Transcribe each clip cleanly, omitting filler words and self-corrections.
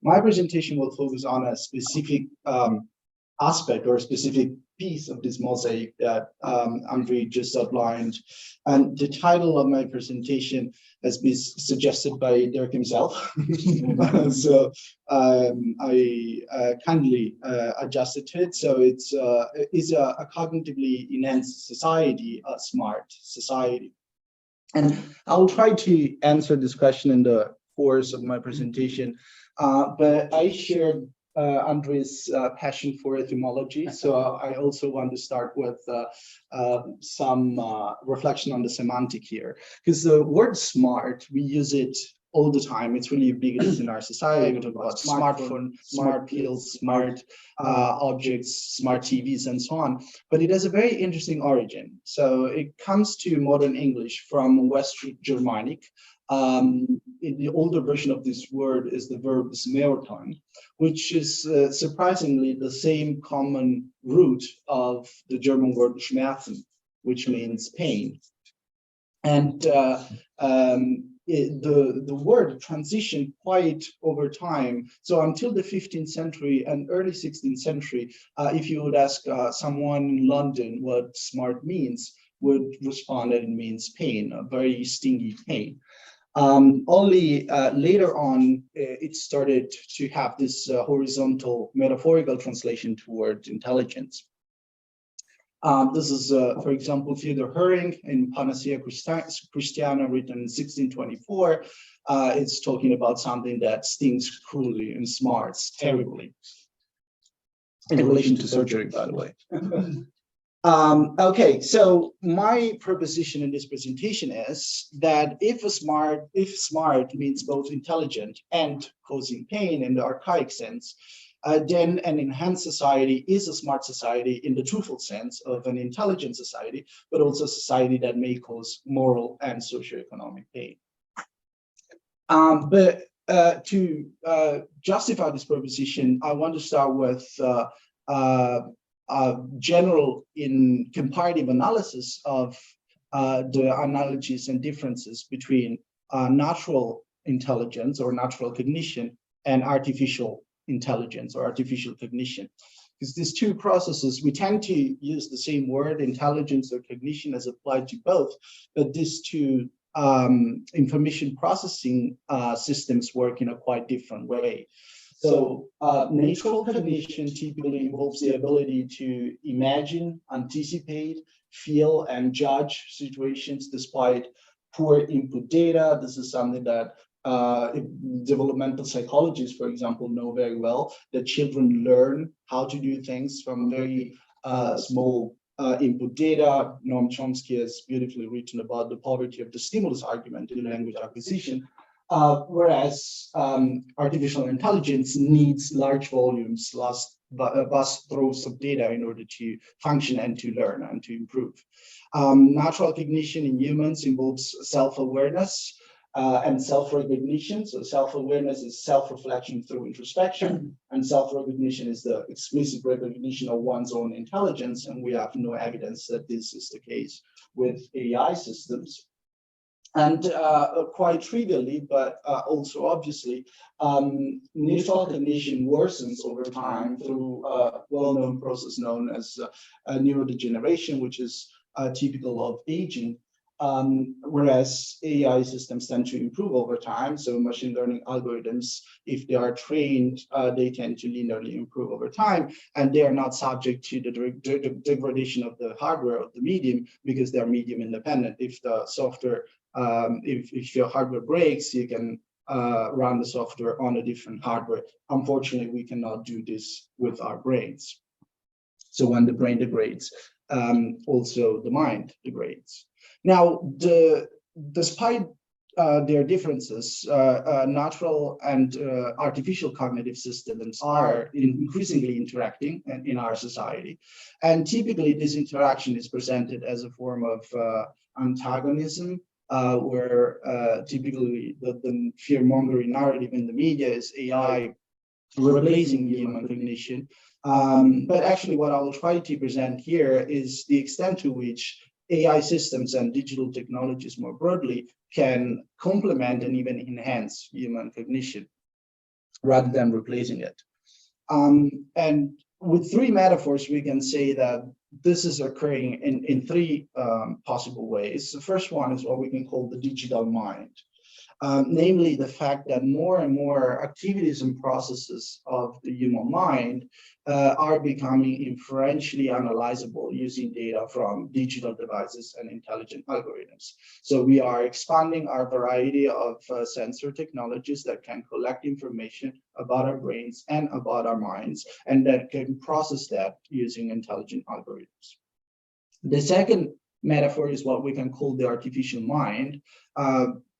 My presentation will focus on a specific aspect or a specific piece of this mosaic that Andre just outlined. And the title of my presentation has been suggested by Dirk himself. So I kindly adjusted to it. So it's a cognitively enhanced society, a smart society. And I'll try to answer this question in the course of my presentation, but I shared Andre's passion for etymology, so I also want to start with some reflection on the semantic here, because the word smart, we use it all the time. It's really ubiquitous in our society. We talk about smartphone, smart pills, smart objects, smart TVs, and so on. But it has a very interesting origin. So it comes to modern English from West Germanic. The older version of this word is the verb smerton, which is surprisingly the same common root of the German word Schmerzen, which means pain. And the word transitioned quite over time. So until the 15th century and early 16th century, if you would ask someone in London what smart means, would respond that it means pain, a very stingy pain. Only later on, it started to have this horizontal metaphorical translation toward intelligence. This is, for example, Theodor Höring in Panacea Christiana, written in 1624. It's talking about something that stings cruelly and smarts terribly, in relation to surgery, by the way. Okay, so my proposition in this presentation is that if smart means both intelligent and causing pain in the archaic sense, then an enhanced society is a smart society in the truthful sense of an intelligent society, but also a society that may cause moral and socioeconomic pain. But to justify this proposition, I want to start with general in comparative analysis of the analogies and differences between natural intelligence or natural cognition and artificial intelligence or artificial cognition. Because these two processes, we tend to use the same word, intelligence or cognition, as applied to both, but these two information processing systems work in a quite different way. So natural cognition typically involves the ability to imagine, anticipate, feel, and judge situations despite poor input data. This is something that developmental psychologists, for example, know very well, that children learn how to do things from very small input data. Noam Chomsky has beautifully written about the poverty of the stimulus argument in language acquisition. Whereas artificial intelligence needs large volumes, vast troves of data in order to function and to learn and to improve. Natural cognition in humans involves self-awareness and self-recognition. So self-awareness is self-reflection through introspection, and self-recognition is the explicit recognition of one's own intelligence. And we have no evidence that this is the case with AI systems. And quite trivially, but also obviously, natural cognition worsens over time through a well-known process known as neurodegeneration, which is typical of aging, whereas AI systems tend to improve over time. So machine learning algorithms, if they are trained, they tend to linearly improve over time, and they are not subject to the degradation of the hardware of the medium because they are medium independent. If the software if your hardware breaks, you can run the software on a different hardware. Unfortunately, we cannot do this with our brains. So when the brain degrades, also the mind degrades. Now, despite their differences, natural and artificial cognitive systems are increasingly interacting in our society. And typically, this interaction is presented as a form of antagonism, where typically the fear-mongering narrative in the media is AI replacing human cognition. But actually what I will try to present here is the extent to which AI systems and digital technologies more broadly can complement and even enhance human cognition. rather than replacing it. And with three metaphors, we can say that this is occurring in three possible ways. The first one is what we can call the digital mind. Namely the fact that more and more activities and processes of the human mind are becoming inferentially analyzable using data from digital devices and intelligent algorithms. So we are expanding our variety of sensor technologies that can collect information about our brains and about our minds, and that can process that using intelligent algorithms. The second metaphor is what we can call the artificial mind.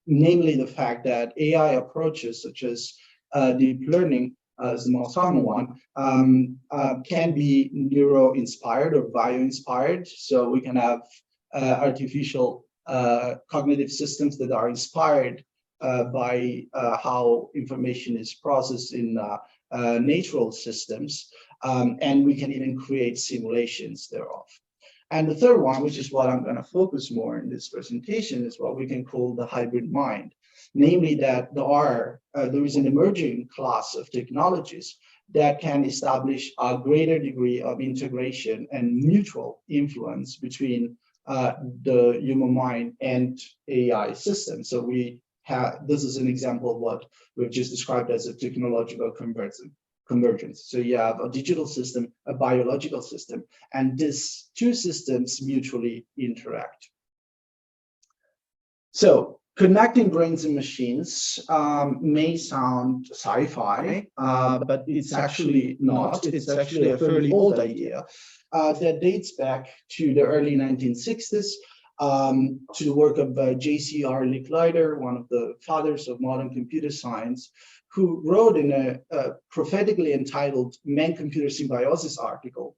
Namely the fact that AI approaches such as deep learning, as the most common one, can be neuro-inspired or bio-inspired. So we can have artificial cognitive systems that are inspired by how information is processed in natural systems, and we can even create simulations thereof. And the third one, which is what I'm going to focus more in this presentation, is what we can call the hybrid mind. Namely that there is an emerging class of technologies that can establish a greater degree of integration and mutual influence between the human mind and AI systems. So this is an example of what we've just described as a technological convergence. So you have a digital system, a biological system, and these two systems mutually interact. So connecting brains and machines may sound sci-fi, but it's actually not. It's actually a fairly old idea that dates back to the early 1960s, to the work of J.C.R. Licklider, one of the fathers of modern computer science, who wrote in a prophetically entitled Man-Computer Symbiosis article,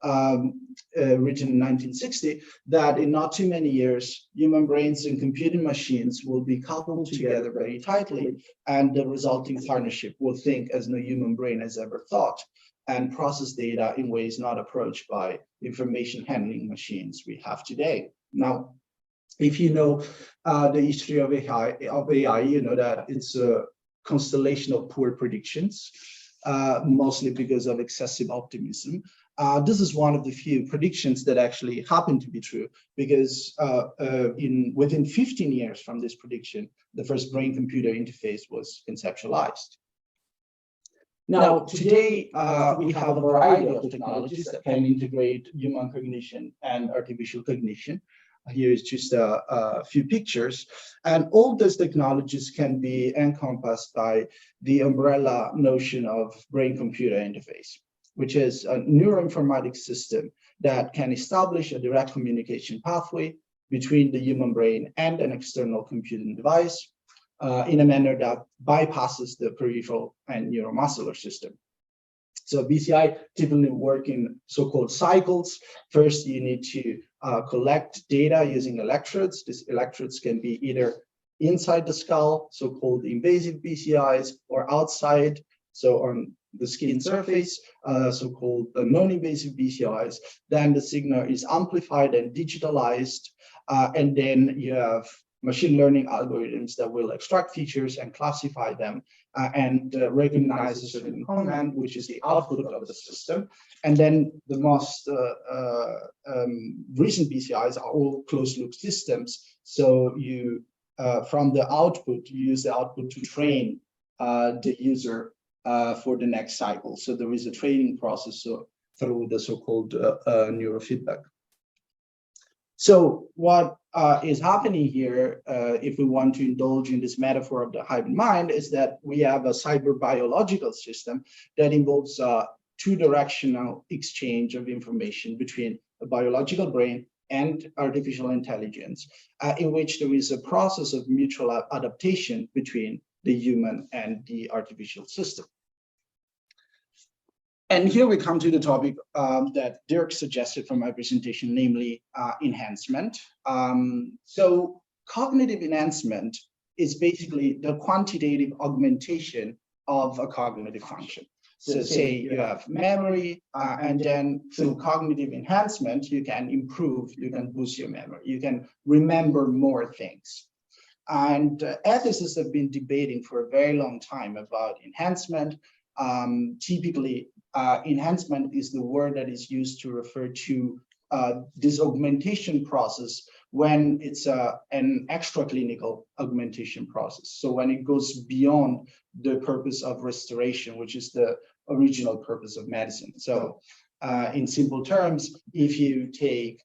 written in 1960, that in not too many years, human brains and computing machines will be coupled together very tightly, and the resulting partnership will think as no human brain has ever thought, and process data in ways not approached by information handling machines we have today. Now, if you know the history of AI, you know that it's a constellation of poor predictions, mostly because of excessive optimism. This is one of the few predictions that actually happen to be true, because within 15 years from this prediction, the first brain-computer interface was conceptualized. Now, today, we have a variety of technologies that can integrate human cognition and artificial cognition. Here is just a few pictures, and all these technologies can be encompassed by the umbrella notion of brain-computer interface, which is a neuroinformatics system that can establish a direct communication pathway between the human brain and an external computing device in a manner that bypasses the peripheral and neuromuscular system. So BCI typically work in so-called cycles. First, you need to collect data using electrodes. These electrodes can be either inside the skull, so-called invasive BCIs, or outside, so on the skin surface, so-called non-invasive BCIs. Then the signal is amplified and digitalized, and then you have machine learning algorithms that will extract features and classify them and recognize a certain command, which is the output of the system. And then the most recent BCIs are all closed-loop systems. So you, from the output, you use the output to train the user for the next cycle. So there is a training process through the so-called neurofeedback. So what is happening here, if we want to indulge in this metaphor of the hybrid mind, is that we have a cyber biological system that involves two-directional exchange of information between a biological brain and artificial intelligence, in which there is a process of mutual adaptation between the human and the artificial system. And here we come to the topic that Dirk suggested from my presentation, namely enhancement. So cognitive enhancement is basically the quantitative augmentation of a cognitive function. So say you have memory, and then through cognitive enhancement, you can improve, you can boost your memory, you can remember more things. And ethicists have been debating for a very long time about enhancement. Typically, enhancement is the word that is used to refer to this augmentation process when it's an extraclinical augmentation process. So when it goes beyond the purpose of restoration, which is the original purpose of medicine. So in simple terms, if you take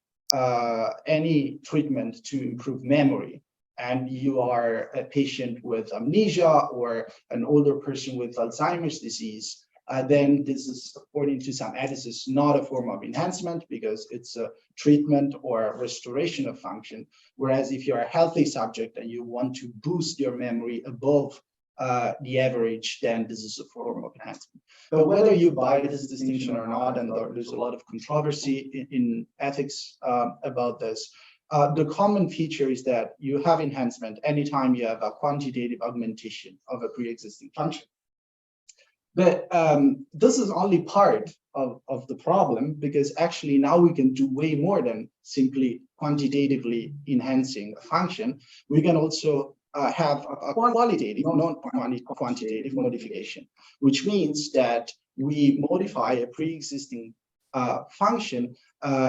any treatment to improve memory, and you are a patient with amnesia or an older person with Alzheimer's disease, then this is, according to some ethicists, not a form of enhancement because it's a treatment or a restoration of function. Whereas if you're a healthy subject and you want to boost your memory above the average, then this is a form of enhancement. But whether you buy this distinction or not, and there's a lot of controversy in ethics about this, the common feature is that you have enhancement anytime you have a quantitative augmentation of a pre-existing function. But this is only part of the problem, because actually now we can do way more than simply quantitatively enhancing a function. We can also have a qualitative, non-quantitative modification, which means that we modify a pre-existing function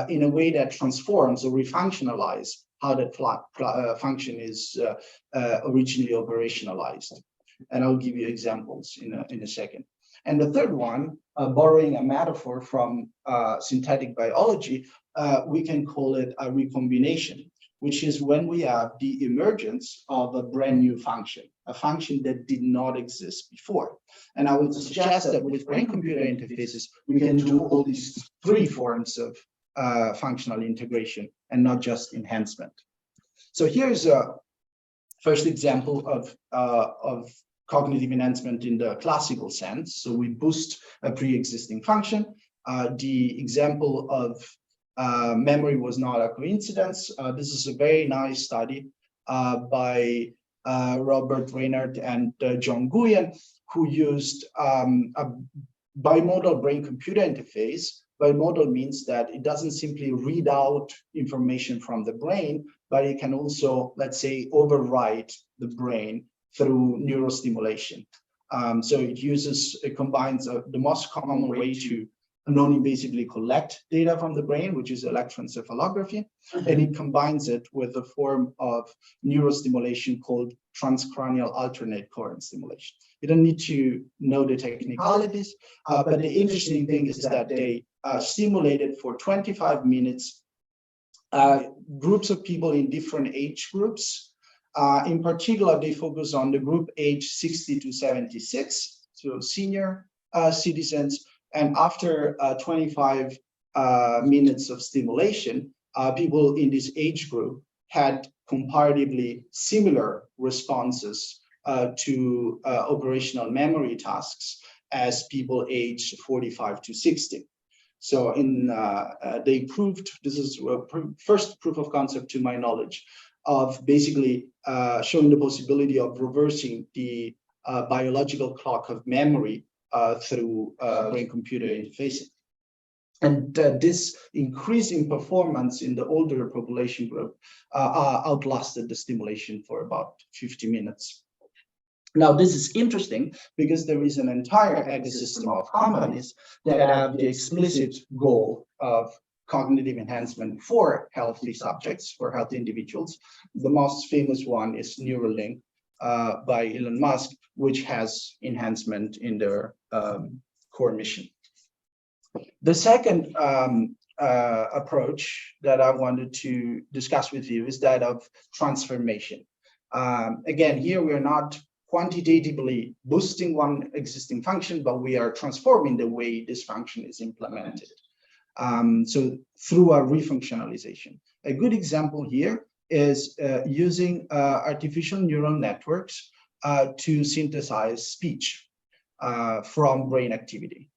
in a way that transforms or refunctionalizes how that function is originally operationalized. And I'll give you examples in a second. And the third one, borrowing a metaphor from synthetic biology, we can call it a recombination, which is when we have the emergence of a brand new function, a function that did not exist before. And I would suggest that with brain-computer interfaces, we can do all these three forms of functional integration and not just enhancement. So here's a first example of cognitive enhancement in the classical sense. So we boost a pre-existing function. The example of memory was not a coincidence. This is a very nice study by Robert Reinhardt and John Nguyen, who used a bimodal brain-computer interface. Bimodal means that it doesn't simply read out information from the brain, but it can also, let's say, override the brain through neurostimulation. So it combines the most common way to non-invasively collect data from the brain, which is electroencephalography, and it combines it with a form of neurostimulation called transcranial alternate current stimulation. You don't need to know the technicalities, but the interesting thing is that they stimulated for 25 minutes groups of people in different age groups. In particular, they focus on the group age 60 to 76, so senior citizens. And after 25 minutes of stimulation, people in this age group had comparatively similar responses to operational memory tasks as people aged 45 to 60. So they proved, this is first proof of concept to my knowledge, of basically showing the possibility of reversing the biological clock of memory through brain-computer interfacing. And this increasing performance in the older population group outlasted the stimulation for about 50 minutes. Now, this is interesting because there is an entire ecosystem of companies that have the explicit goal of cognitive enhancement for healthy subjects, for healthy individuals. The most famous one is Neuralink by Elon Musk, which has enhancement in their core mission. The second approach that I wanted to discuss with you is that of transformation. Again, here we are not quantitatively boosting one existing function, but we are transforming the way this function is implemented. So through a refunctionalization. A good example here is using artificial neural networks to synthesize speech from brain activity.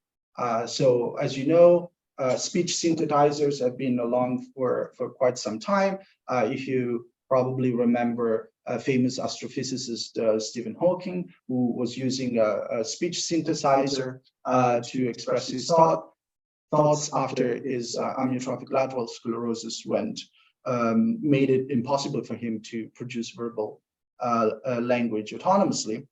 So as you know, speech synthesizers have been along for quite some time. If you probably remember a famous astrophysicist, Stephen Hawking, who was using a speech synthesizer to express his thoughts after his amyotrophic lateral sclerosis made it impossible for him to produce verbal language autonomously.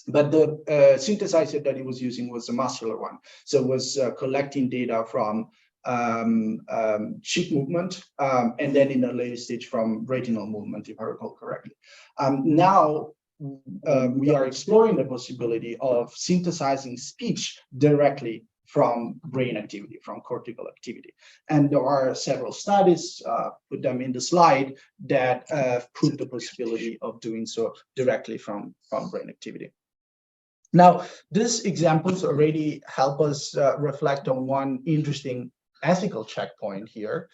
But the synthesizer that he was using was a muscular one. So it was collecting data from cheek movement, and then in a later stage from retinal movement, if I recall correctly. Now, we are exploring the possibility of synthesizing speech directly from brain activity, from cortical activity. And there are several studies, put them in the slide, that prove the possibility of doing so directly from brain activity. Now, these examples already help us reflect on one interesting ethical checkpoint here,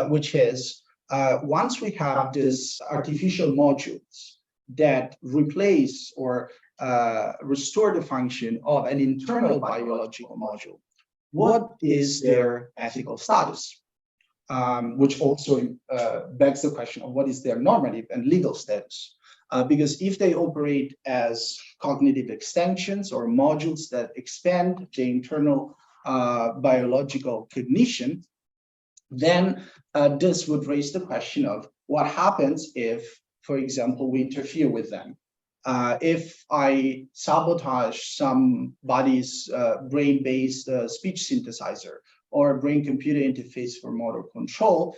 which is once we have these artificial modules that replace or restore the function of an internal biological module, what is their ethical status? Which also begs the question of what is their normative and legal status? Because if they operate as cognitive extensions or modules that expand the internal biological cognition, then this would raise the question of what happens if, for example, we interfere with them. If I sabotage somebody's brain-based speech synthesizer or brain-computer interface for motor control,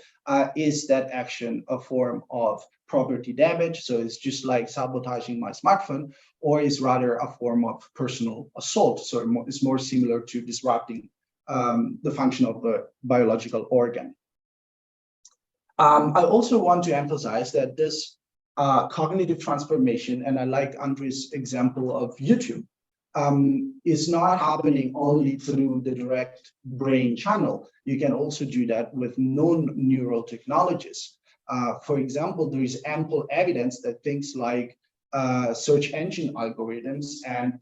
is that action a form of property damage? So it's just like sabotaging my smartphone, or is rather a form of personal assault? So it's more similar to disrupting the function of the biological organ. I also want to emphasize that this cognitive transformation, and I like Andre's example of YouTube, is not happening only through the direct brain channel. You can also do that with non-neural technologies. For example, there is ample evidence that things like search engine algorithms and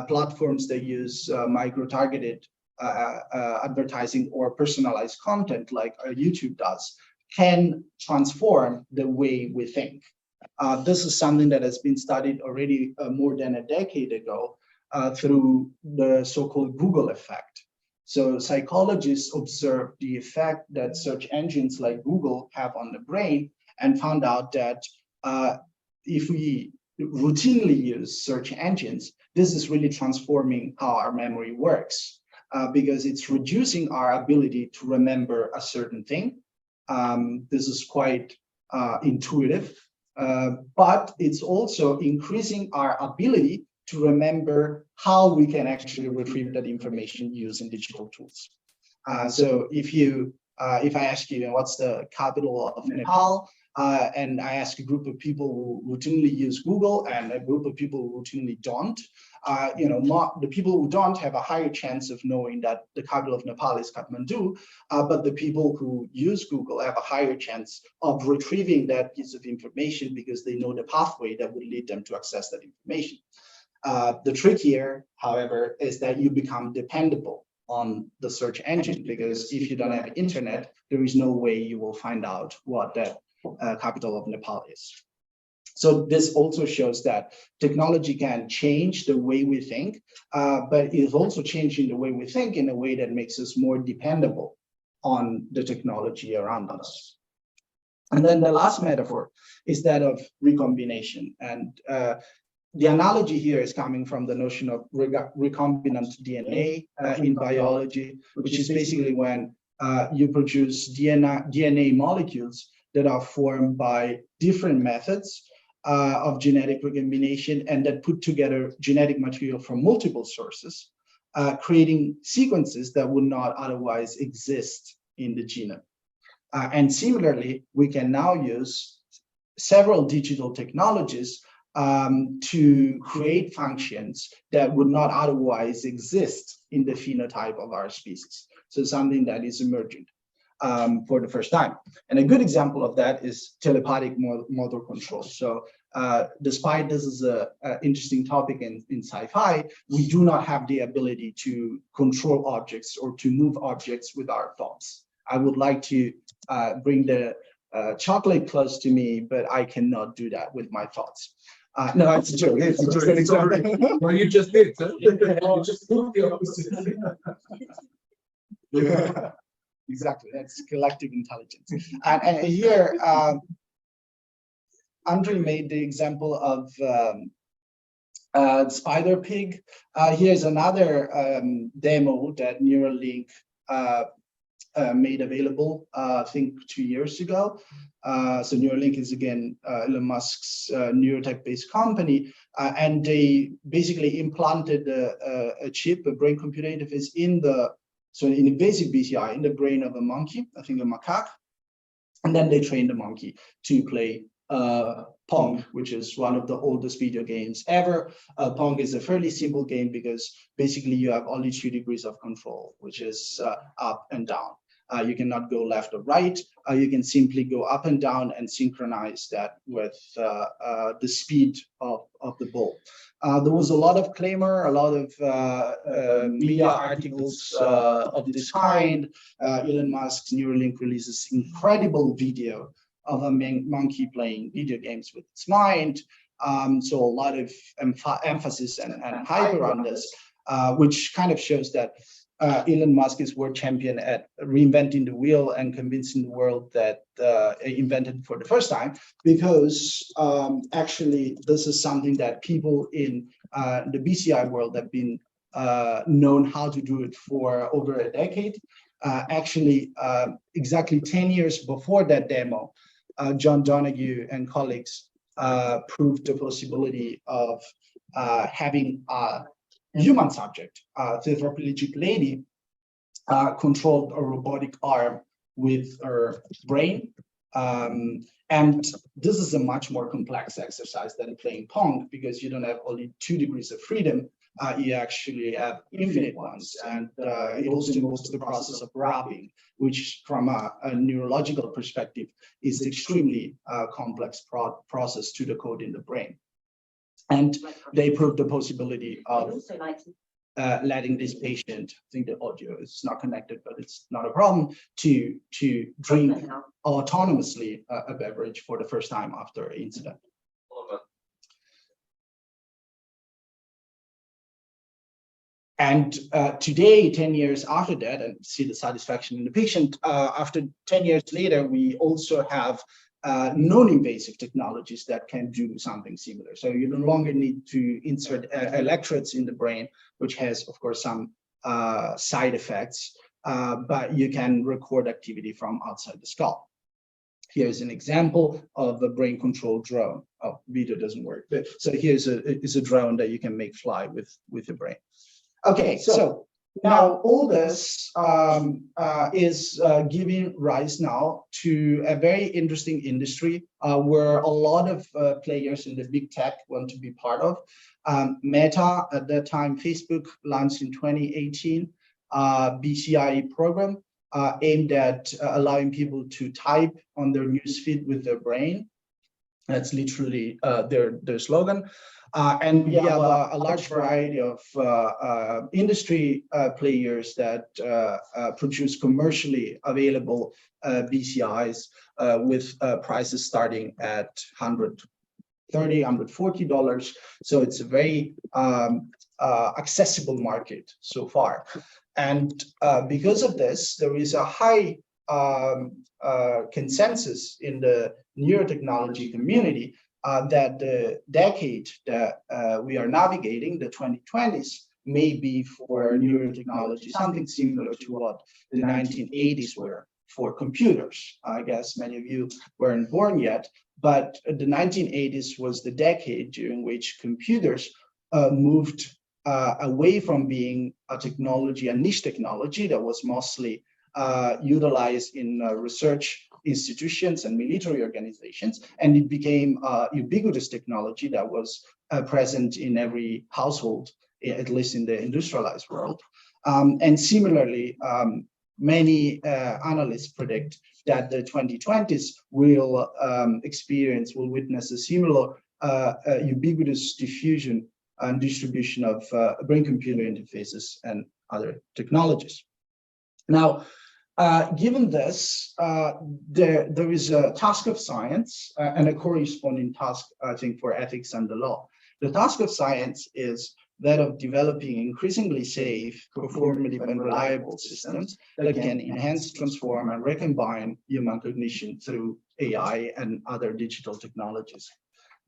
platforms that use micro-targeted advertising or personalized content like YouTube does can transform the way we think. This is something that has been studied already more than a decade ago through the so-called Google effect. So psychologists observed the effect that search engines like Google have on the brain and found out that if we routinely use search engines, this is really transforming how our memory works because it's reducing our ability to remember a certain thing. This is quite intuitive, but it's also increasing our ability to remember how we can actually retrieve that information using digital tools. So if I ask you, what's the capital of Nepal, and I ask a group of people who routinely use Google and a group of people who routinely don't, the people who don't have a higher chance of knowing that the capital of Nepal is Kathmandu, but the people who use Google have a higher chance of retrieving that piece of information because they know the pathway that would lead them to access that information. The trick here, however, is that you become dependable on the search engine, because if you don't have internet, there is no way you will find out what that capital of Nepal is. So this also shows that technology can change the way we think, but it's also changing the way we think in a way that makes us more dependable on the technology around us. And then the last metaphor is that of recombination. And the analogy here is coming from the notion of recombinant DNA in biology, which is basically when you produce DNA molecules that are formed by different methods of genetic recombination and that put together genetic material from multiple sources, creating sequences that would not otherwise exist in the genome. And similarly, we can now use several digital technologies to create functions that would not otherwise exist in the phenotype of our species. So something that is emergent for the first time. And a good example of that is telepathic motor control. So despite this is an interesting topic in sci-fi, we do not have the ability to control objects or to move objects with our thoughts. I would like to bring the chocolate close to me, but I cannot do that with my thoughts. No, it's a joke. It's just an example. Well, you just did, huh? You just proved the opposite. Exactly, that's collective intelligence. And here, Andre made the example of Spider Pig. Here's another demo that Neuralink made available, I think 2 years ago. So Neuralink is again Elon Musk's neurotech-based company, and they basically implanted a chip, a brain-computer interface in a basic BCI in the brain of a monkey, I think a macaque, and then they trained the monkey to play Pong, which is one of the oldest video games ever. Pong is a fairly simple game because basically you have only 2 degrees of control, which is up and down. You cannot go left or right. You can simply go up and down and synchronize that with the speed of the ball. There was a lot of clamor, a lot of media articles of this kind. Elon Musk's Neuralink releases incredible video of a monkey playing video games with its mind. So a lot of emphasis and hype around this, which kind of shows that Elon Musk is world champion at reinventing the wheel and convincing the world that he invented for the first time, because actually this is something that people in the BCI world have been known how to do it for over a decade. Actually, exactly 10 years before that demo, John Donahue and colleagues proved the possibility of having a human subject, the tetraplegic lady, controlled a robotic arm with her brain. And this is a much more complex exercise than playing Pong, because you don't have only 2 degrees of freedom, you actually have infinite ones. And it also involves the process of rubbing, which from a neurological perspective is extremely complex process to decode in the brain. And they proved the possibility of letting this patient, I think the audio is not connected, but it's not a problem, to drink autonomously a beverage for the first time after an incident. And today, 10 years after that, and see the satisfaction in the patient, after 10 years later, we also have non-invasive technologies that can do something similar. So you no longer need to insert electrodes in the brain, which has, of course, some side effects, but you can record activity from outside the skull. Here's an example of a brain-controlled drone. Oh, video doesn't work. But, so here's a drone that you can make fly with your brain. Okay, so now all this is giving rise now to a very interesting industry where a lot of players in the big tech want to be part of. Meta, at that time, Facebook, launched in 2018 BCI program aimed at allowing people to type on their newsfeed with their brain. That's literally their slogan. And we have a large variety of industry players that produce commercially available BCIs with prices starting at $130, $140. So it's a very accessible market so far. And because of this, there is a high consensus in the neurotechnology community that the decade that we are navigating, the 2020s, may be for neurotechnology something similar to what the 1980s were for computers. I guess many of you weren't born yet, but the 1980s was the decade during which computers moved away from being a technology, a niche technology that was mostly utilized in research institutions and military organizations, and it became a ubiquitous technology that was present in every household, at least in the industrialized world. And similarly, many analysts predict that the 2020s will witness a similar ubiquitous diffusion and distribution of brain-computer interfaces and other technologies. Now, given this, there is a task of science and a corresponding task, I think, for ethics and the law. The task of science is that of developing increasingly safe, performative, and reliable systems that can enhance, transform, and recombine human cognition through AI and other digital technologies.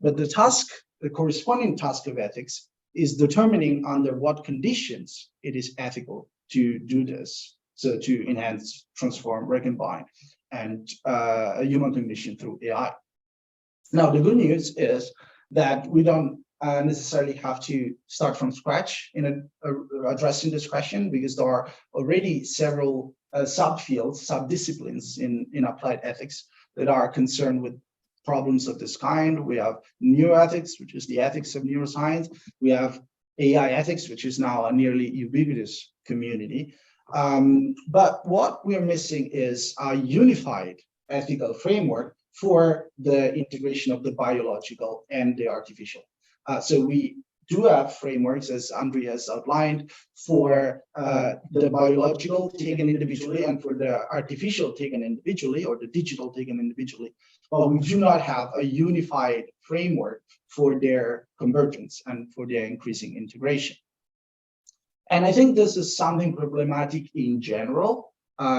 But the corresponding task of ethics is determining under what conditions it is ethical to do this. So to enhance, transform, recombine, and human cognition through AI. Now, the good news is that we don't necessarily have to start from scratch in addressing this question, because there are already several subfields, subdisciplines in applied ethics that are concerned with problems of this kind. We have neuroethics, which is the ethics of neuroscience. We have AI ethics, which is now a nearly ubiquitous community. But what we are missing is a unified ethical framework for the integration of the biological and the artificial. So we do have frameworks, as Andre has outlined, for the biological taken individually and for the artificial taken individually, or the digital taken individually. But we do not have a unified framework for their convergence and for their increasing integration. And I think this is something problematic in general.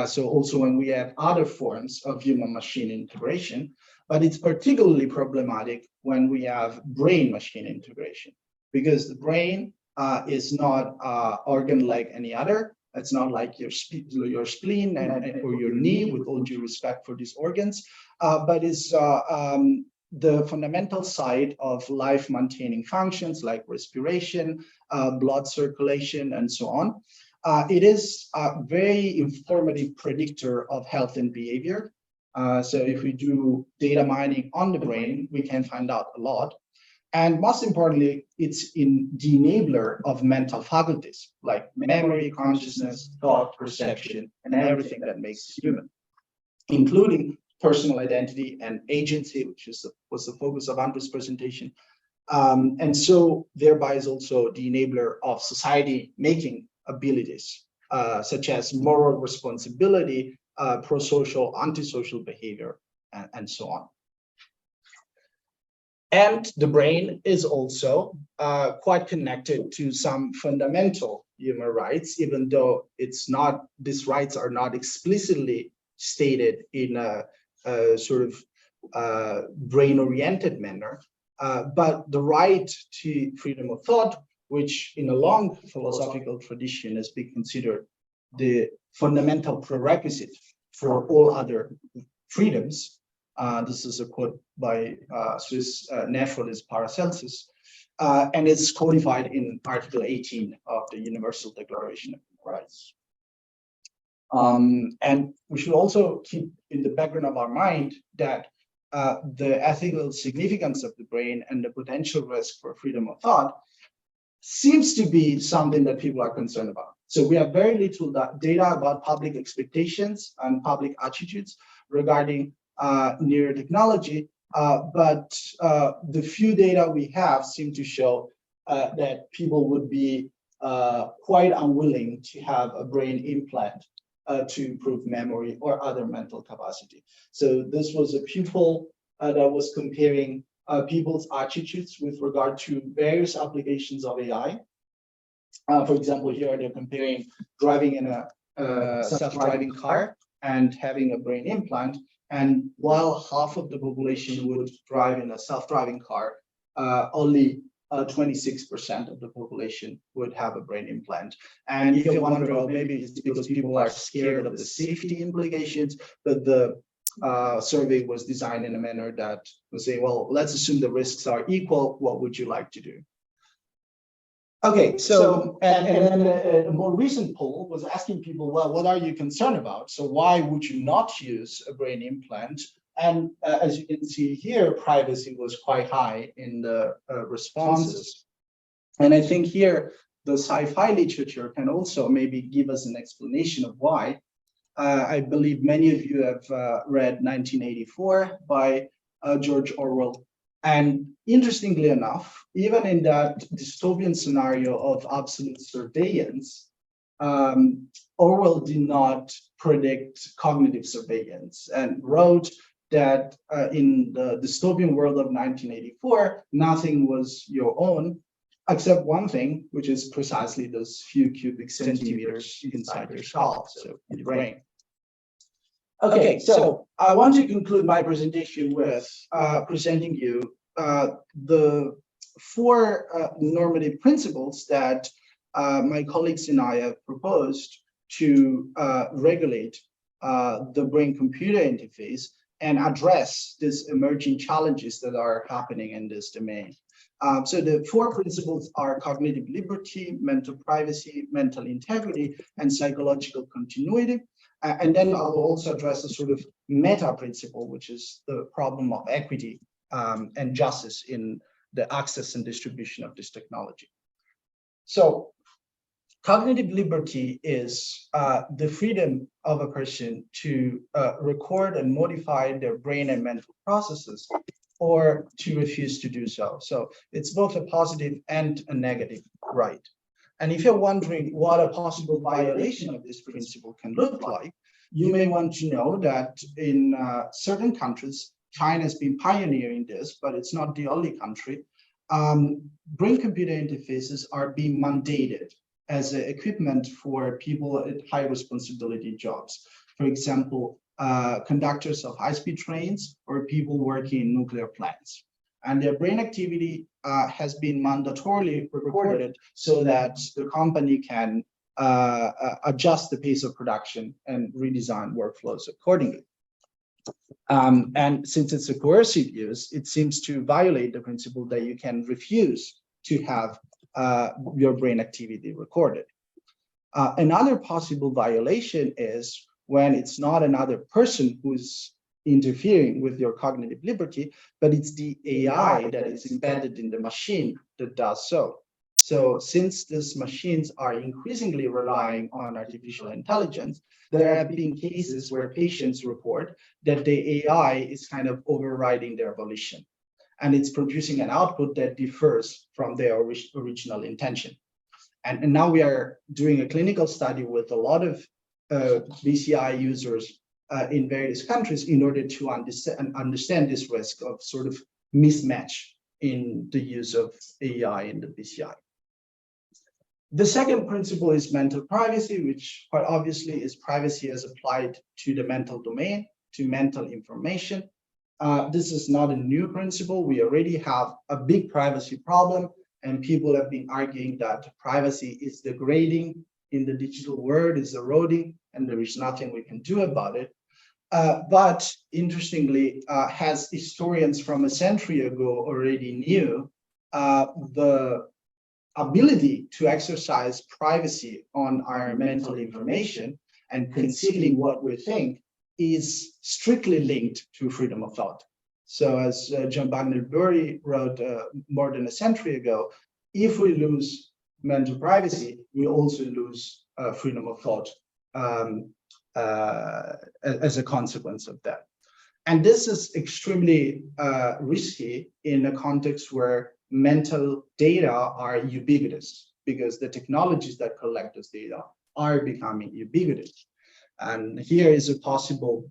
So also when we have other forms of human-machine integration, but it's particularly problematic when we have brain-machine integration, because the brain is not an organ like any other. It's not like your spleen or your knee, with all due respect for these organs, but is the fundamental side of life-maintaining functions like respiration, blood circulation, and so on. It is a very informative predictor of health and behavior. So if we do data mining on the brain, we can find out a lot. And most importantly, it's the enabler of mental faculties like memory, consciousness, thought, perception, and everything that makes us human, including personal identity and agency, which was the focus of Andre's presentation. And so thereby is also the enabler of society-making abilities, such as moral responsibility, pro-social, antisocial behavior, and so on. And the brain is also quite connected to some fundamental human rights, even though these rights are not explicitly stated in a sort of brain-oriented manner. But the right to freedom of thought, which in a long philosophical tradition has been considered the fundamental prerequisite for all other freedoms. This is a quote by Swiss naturalist Paracelsus, and it's codified in Article 18 of the Universal Declaration of Human Rights. And we should also keep in the background of our mind that the ethical significance of the brain and the potential risk for freedom of thought seems to be something that people are concerned about. So we have very little data about public expectations and public attitudes regarding neurotechnology, but the few data we have seem to show that people would be quite unwilling to have a brain implant to improve memory or other mental capacity. So this was a pupil that was comparing people's attitudes with regard to various applications of AI. For example, here they're comparing driving in a self-driving car and having a brain implant. And while half of the population would drive in a self-driving car, only 26% of the population would have a brain implant. And you can wonder, well, maybe it's because people are scared of the safety implications, but the survey was designed in a manner that would say, well, let's assume the risks are equal. What would you like to do? Okay, so and then a more recent poll was asking people, well, what are you concerned about? So why would you not use a brain implant? And as you can see here, privacy was quite high in the responses. And I think here the sci-fi literature can also maybe give us an explanation of why. I believe many of you have read 1984 by George Orwell. And interestingly enough, even in that dystopian scenario of absolute surveillance, Orwell did not predict cognitive surveillance and wrote that in the dystopian world of 1984, nothing was your own, except one thing, which is precisely those few cubic centimeters inside your skull, so in the brain. Okay, so I want to conclude my presentation with presenting you the four normative principles that my colleagues and I have proposed to regulate the brain-computer interface and address these emerging challenges that are happening in this domain. So the four principles are cognitive liberty, mental privacy, mental integrity, and psychological continuity. And then I'll also address a sort of meta principle, which is the problem of equity and justice in the access and distribution of this technology. So cognitive liberty is the freedom of a person to record and modify their brain and mental processes, or to refuse to do so. So it's both a positive and a negative right. And if you're wondering what a possible violation of this principle can look like, you may want to know that in certain countries, China has been pioneering this, but it's not the only country. Brain-computer interfaces are being mandated as equipment for people at high responsibility jobs. For example, conductors of high-speed trains or people working in nuclear plants. And their brain activity has been mandatorily recorded so that the company can adjust the pace of production and redesign workflows accordingly. And since it's a coercive use, it seems to violate the principle that you can refuse to have your brain activity recorded. Another possible violation is when it's not another person who's interfering with your cognitive liberty, but it's the AI that is embedded in the machine that does so. So since these machines are increasingly relying on artificial intelligence, there have been cases where patients report that the AI is kind of overriding their volition, and it's producing an output that differs from their original intention. And now we are doing a clinical study with a lot of BCI users in various countries in order to understand this risk of sort of mismatch in the use of AI in the BCI. The second principle is mental privacy, which quite obviously is privacy as applied to the mental domain, to mental information. This is not a new principle. We already have a big privacy problem, and people have been arguing that privacy is degrading in the digital world, is eroding, and there is nothing we can do about it. But interestingly, as historians from a century ago already knew, the ability to exercise privacy on our mental information and concealing what we think is strictly linked to freedom of thought. So as John Wagner-Bury wrote more than a century ago, if we lose mental privacy, we also lose freedom of thought as a consequence of that. And this is extremely risky in a context where mental data are ubiquitous, because the technologies that collect this data are becoming ubiquitous. And here is a possible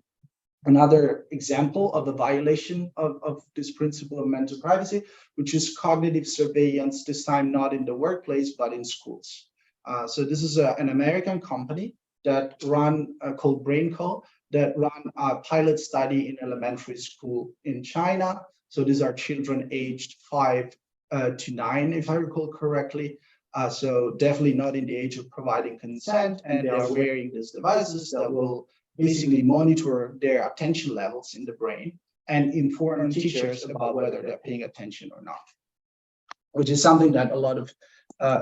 another example of a violation of this principle of mental privacy, which is cognitive surveillance, this time not in the workplace, but in schools. So this is an American company that called BrainCo, that run a pilot study in elementary school in China. So these are children aged 5 to 9, if I recall correctly. So definitely not in the age of providing consent, and they are wearing these devices that will basically monitor their attention levels in the brain and inform teachers about whether they're paying attention or not, which is something that a lot of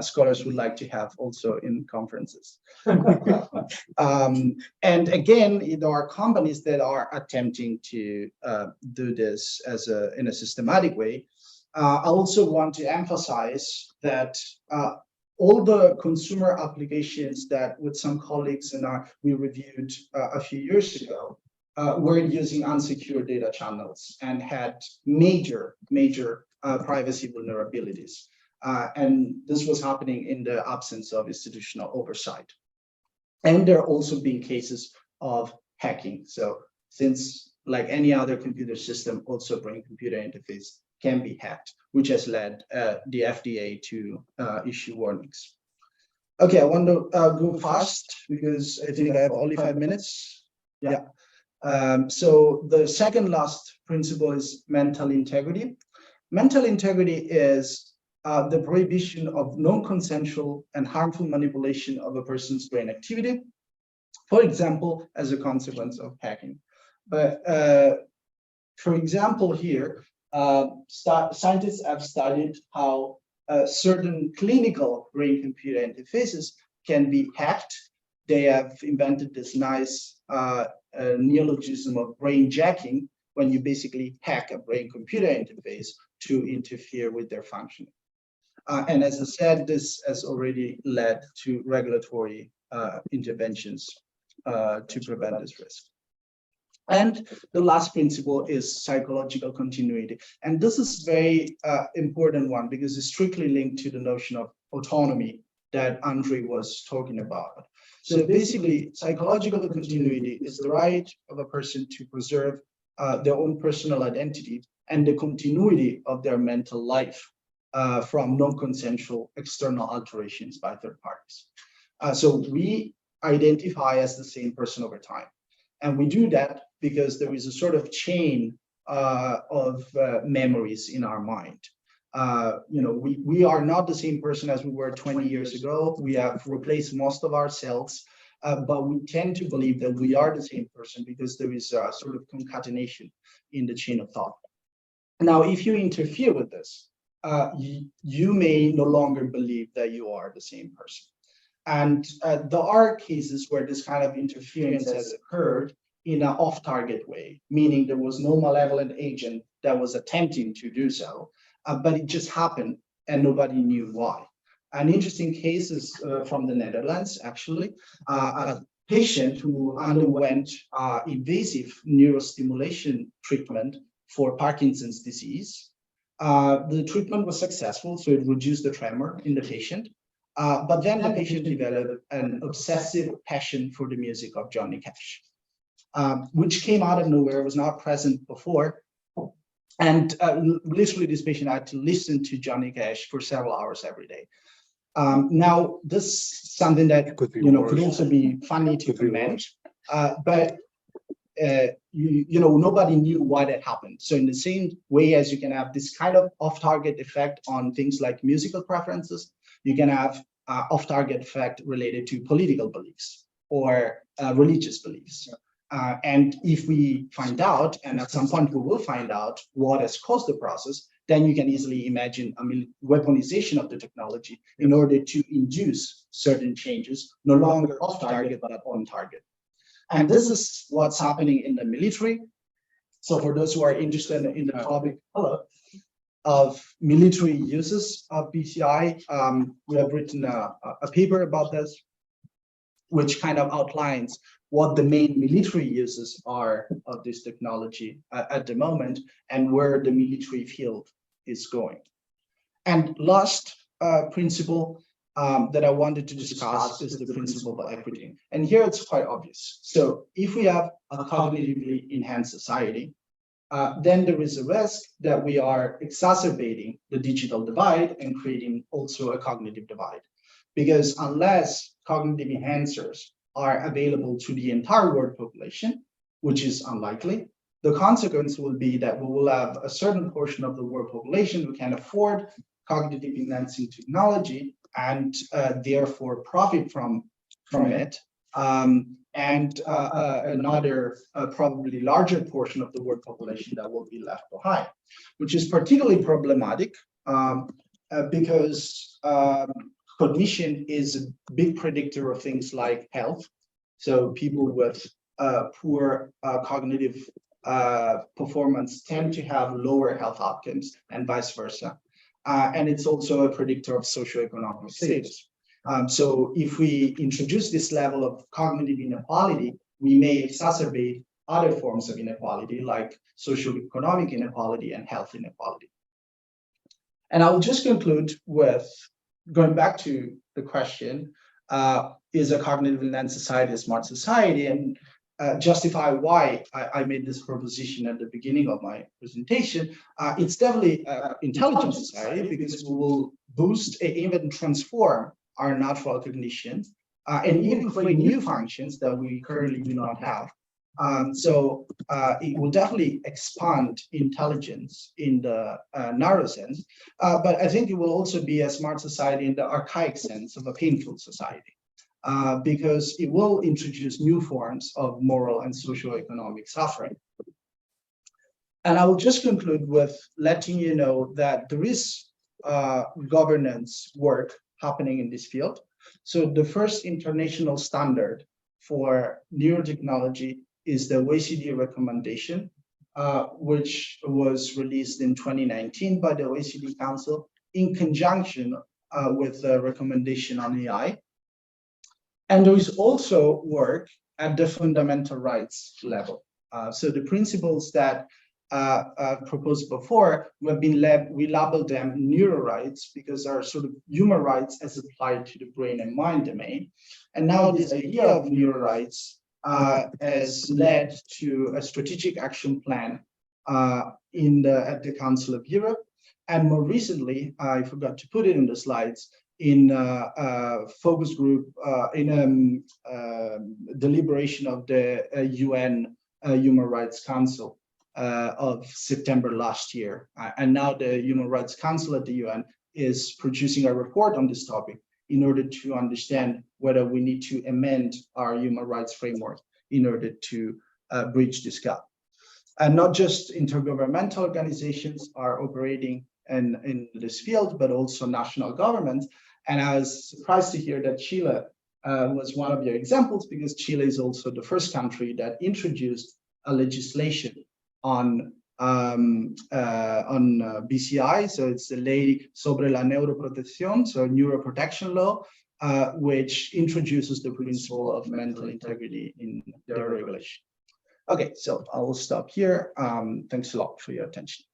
scholars would like to have also in conferences. And again, there are companies that are attempting to do this in a systematic way. I also want to emphasize that all the consumer applications that with some colleagues and we reviewed a few years ago were using unsecured data channels and had major privacy vulnerabilities. And this was happening in the absence of institutional oversight. And there are also been cases of hacking. So since like any other computer system, also brain-computer interface can be hacked, which has led the FDA to issue warnings. Okay, I want to go fast because I think I have only 5 minutes. Yeah. So the second last principle is mental integrity. Mental integrity is the prohibition of non-consensual and harmful manipulation of a person's brain activity, for example, as a consequence of hacking. But for example, here, scientists have studied how certain clinical brain-computer interfaces can be hacked. They have invented this nice neologism of brain jacking, when you basically hack a brain-computer interface to interfere with their functioning. And as I said, this has already led to regulatory interventions to prevent this risk. And the last principle is psychological continuity. And this is very important one because it's strictly linked to the notion of autonomy that Andre was talking about. So basically, psychological continuity is the right of a person to preserve their own personal identity and the continuity of their mental life from non-consensual external alterations by third parties. So we identify as the same person over time. And we do that because there is a sort of chain of memories in our mind. We are not the same person as we were 20 years ago. We have replaced most of ourselves, but we tend to believe that we are the same person because there is a sort of concatenation in the chain of thought. Now, if you interfere with this, you may no longer believe that you are the same person. And there are cases where this kind of interference has occurred in an off-target way, meaning there was no malevolent agent that was attempting to do so, but it just happened and nobody knew why. An interesting case is from the Netherlands, actually, a patient who underwent invasive neurostimulation treatment for Parkinson's disease. The treatment was successful, so it reduced the tremor in the patient. But then the patient developed an obsessive passion for the music of Johnny Cash, which came out of nowhere, was not present before. And literally this patient had to listen to Johnny Cash for several hours every day. Now, this is something that could also be funny to comment, but nobody knew why that happened. So in the same way as you can have this kind of off-target effect on things like musical preferences, you can have off-target effect related to political beliefs or religious beliefs. And if we find out, and at some point we will find out what has caused the process, then you can easily imagine weaponization of the technology in order to induce certain changes, no longer off-target, but on-target. And this is what's happening in the military. So for those who are interested in the topic of military uses of BCI, we have written a paper about this, which kind of outlines what the main military uses are of this technology at the moment and where the military field is going. And last principle that I wanted to discuss is the principle of equity. And here it's quite obvious. So if we have a cognitively enhanced society, then there is a risk that we are exacerbating the digital divide and creating also a cognitive divide. Because unless cognitive enhancers are available to the entire world population, which is unlikely, the consequence will be that we will have a certain portion of the world population who can afford cognitive enhancing technology and therefore profit from it, and another probably larger portion of the world population that will be left behind, which is particularly problematic because cognition is a big predictor of things like health. So people with poor cognitive performance tend to have lower health outcomes and vice versa. And it's also a predictor of socioeconomic status. So if we introduce this level of cognitive inequality, we may exacerbate other forms of inequality like socioeconomic inequality and health inequality. And I'll just conclude with going back to the question, is a cognitively enhanced society a smart society? And justify why I made this proposition at the beginning of my presentation, it's definitely intelligent society because we will boost and even transform our natural cognition and even create new functions that we currently do not have. So it will definitely expand intelligence in the narrow sense, but I think it will also be a smart society in the archaic sense of a painful society. Because it will introduce new forms of moral and socio-economic suffering. And I will just conclude with letting you know that there is governance work happening in this field. So the first international standard for neurotechnology is the OECD recommendation, which was released in 2019 by the OECD Council in conjunction with the recommendation on AI. And there is also work at the fundamental rights level. So the principles that proposed before, we label them neuro rights because they are sort of human rights as applied to the brain and mind domain. And now this idea of neuro rights has led to a strategic action plan at the Council of Europe. And more recently, I forgot to put it in the slides, in a focus group, in a deliberation of the UN Human Rights Council of September last year. And now the Human Rights Council at the UN is producing a report on this topic in order to understand whether we need to amend our human rights framework in order to bridge this gap. And not just intergovernmental organizations are operating in this field, but also national governments. And I was surprised to hear that Chile was one of your examples, because Chile is also the first country that introduced a legislation on BCI. So it's the Ley sobre la Neuroprotección, so neuroprotection law, which introduces the principle of mental integrity in their regulation. Okay, so I will stop here. Thanks a lot for your attention.